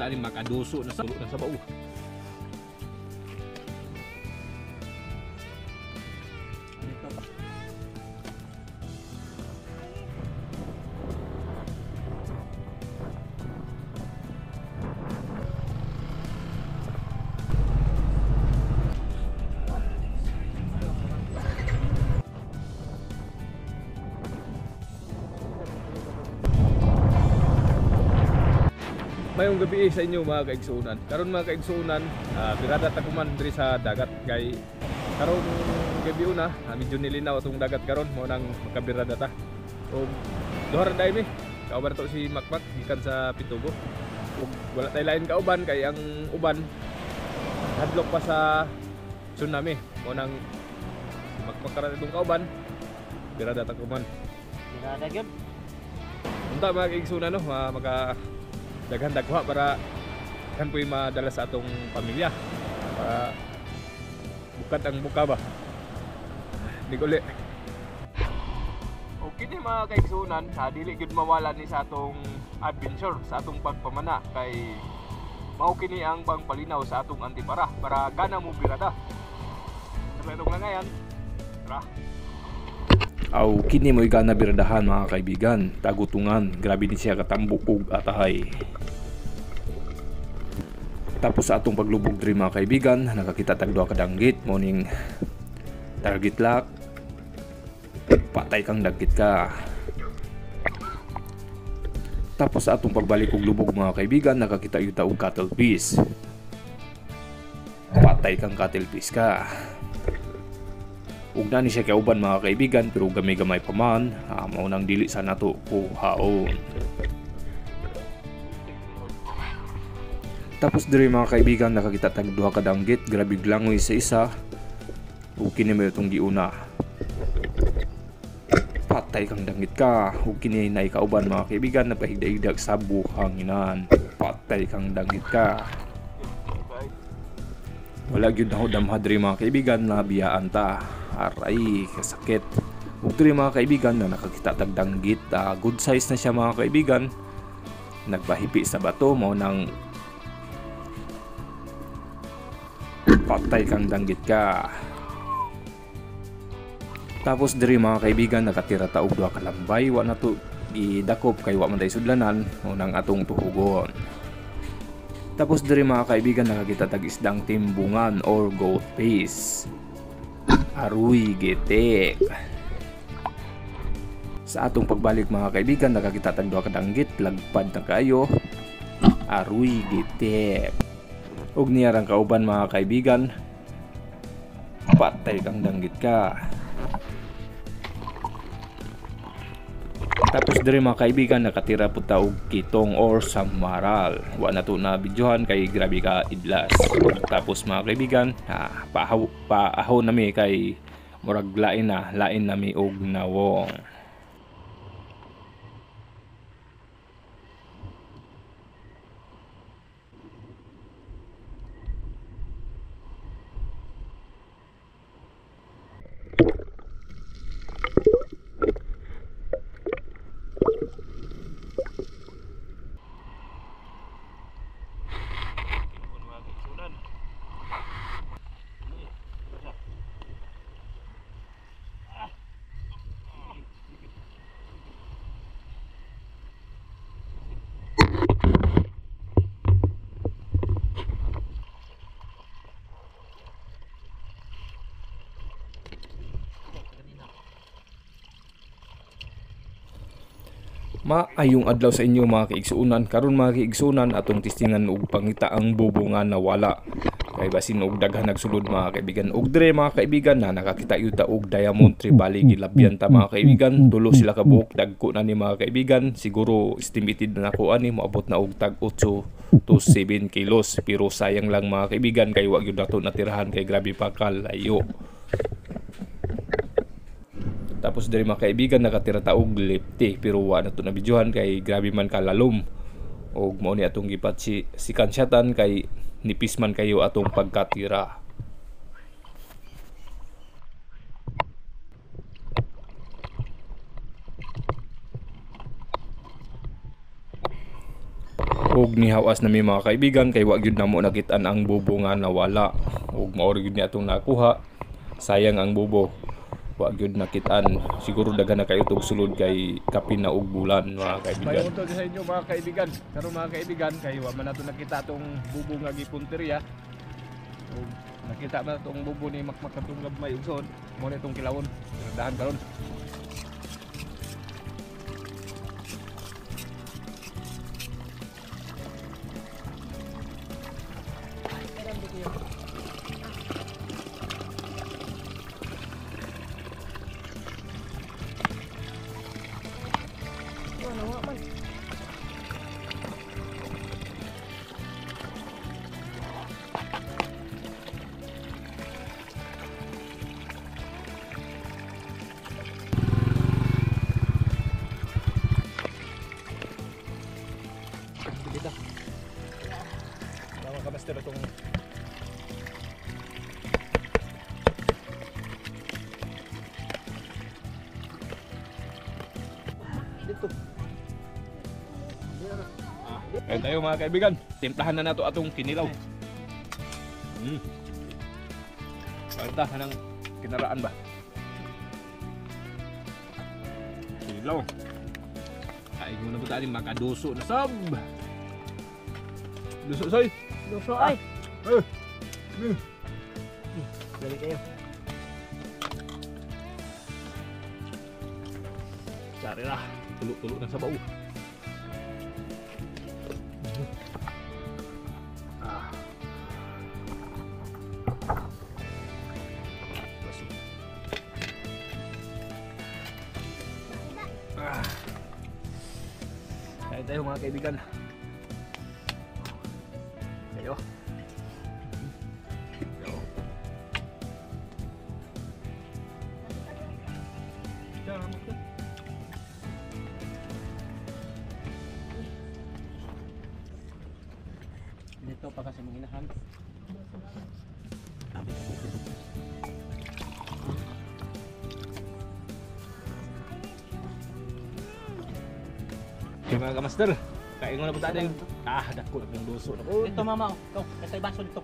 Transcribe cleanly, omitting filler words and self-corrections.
sa aning makaduso na sa bao. Mayong gabi sa inyo mga kaigsuunan. Karon mga kaigsuunan, birada ta kuman diri sa dagat kay karon gabi una, medyo nilinaw atong dagat karon mo nang makabirada ta. So duha ra day mi. Kauban to si Makmak gikan sa Pitubo. Ug wala tay lain kauban kay ang uban hadlok pa sa tsunami. Mo nang Makmak karon itong kauban, birada ta kuman. Birada gyud. Unta mga kaigsuunan no, maka daghan dagwa para kan po'y madala sa atong pamilya para bukat ang buka ba di uli. Okay ni mga kaigsunan, dili gyud mawala ni sa atong adventure, sa atong pagpamana kay mao kini ang pangpalinaw sa atong antipara para gana mo birada sa itong langayan. Tara. Aw kini mo'y gana biradahan mga kaibigan, tagutungan, grabe ni siya katambok ug atahay. Tapos sa atong paglubog diri mga kaibigan, nakakita tag duha ka danggit, morning target lock. Patay kang danggit ka. Tapos sa atong pagbalik og lubog mga kaibigan, nakakita yuta og cuttlefish. Patay kang cuttlefish ka. Ug na ni siya kauban mga kaibigan pero gamay-gamay pa man, mao nang dili sa nato kuhaon. Tapos diri mga kaibigan, nakakita tag duha ka danggit, grabe glangoy sa isa. Ug kini may itong giuna. Patay kang danggit ka. Ug kini nay kauban mga kaibigan, napahigda-higdag sa buhanginan. Patay kang danggit ka. Wala gyud na damha diri mga kaibigan, nabiyaan ta. Aray, kasakit. Ug diri mga kaibigan na nakakita tag danggit, good size na siya mga kaibigan. Nagpahipi sa bato, mao nang patay kang danggit ka. Tapos diri mga kaibigan, nakatira ta og duha ka lambay, wa na to idakop kay wa man tay sudlanan, mao nang atong tuhugon. Tapos diri mga kaibigan, nakakita tag isdang timbungan or goat face. Aruy getek. Sa atong pagbalik mga kaibigan, nakakita tag duha ka danggit, lagpad na kayo. Aruy getek. Ug niya rang kauban mga kaibigan, patay kang danggit ka. Tapos diri mga kaibigan, nakatira pud ta og kitong or samaral. Wa na to na videohan kay grabe ka idlas. Tapos mga kaibigan, paahaw nami kay murag lain nami og nawong. Maayong adlaw sa inyo mga kaigsuunan. Karon mga kaigsuunan, atong tistingan og pangita ang bubungan na wala. Kay basin og daghan nagsulod mga kaibigan. Og dire mga kaibigan na nakakita yuta og diamond tribali gilabyan ta mga kaibigan. Tulo sila ka buok, dagko na ni mga kaibigan. Siguro estimated na nako ani moabot na og tag 8 to 7 kilos. Pero sayang lang mga kaibigan kay wa gyud nato natirahan kay grabe pa kalayo. Tapos diri mga kaibigan, nakatira ta og lefty pero wa na to na videohan kay grabe man kalalom. Og mao ni atong gipat si kansyatan kay nipis man kayo atong pagkatira. ug nihawas na mi mga kaibigan kay wa gyud namo nakit-an ang bubo nga nawala ug mao gyud ni atong nakuha. Sayang ang bubo, wa gyud nakit-an. Siguro daghan na kayo tog sulod kay kapin na og bulan mga kaibigan. May untog sa inyo mga kaibigan. Karon mga kaibigan kay wa man nato nakita tong bubo nga gipunteriya. Ug nakita man tong bubo ni Makmak katong gabmay ug son mo na itong kilawon. Dahan karon. Master itong dito. Ayun tayo mga kaibigan, timplahan na nato atong kinilaw. Pagta ka ng kinaraan ba? Kinilaw. Ay muna po tayo makaduso na sab. Duso soy. Duso ay. Dali kayo. Sari lah, tuluk-tuluk na sa bau. Kain tayo mga kaibigan. Ayo. Dito pa kasi manginahan. Okay mga kamaster, kain mo na po tayo. Dako na pong luso na po. Dito mama, oh. Ito, ito baso dito.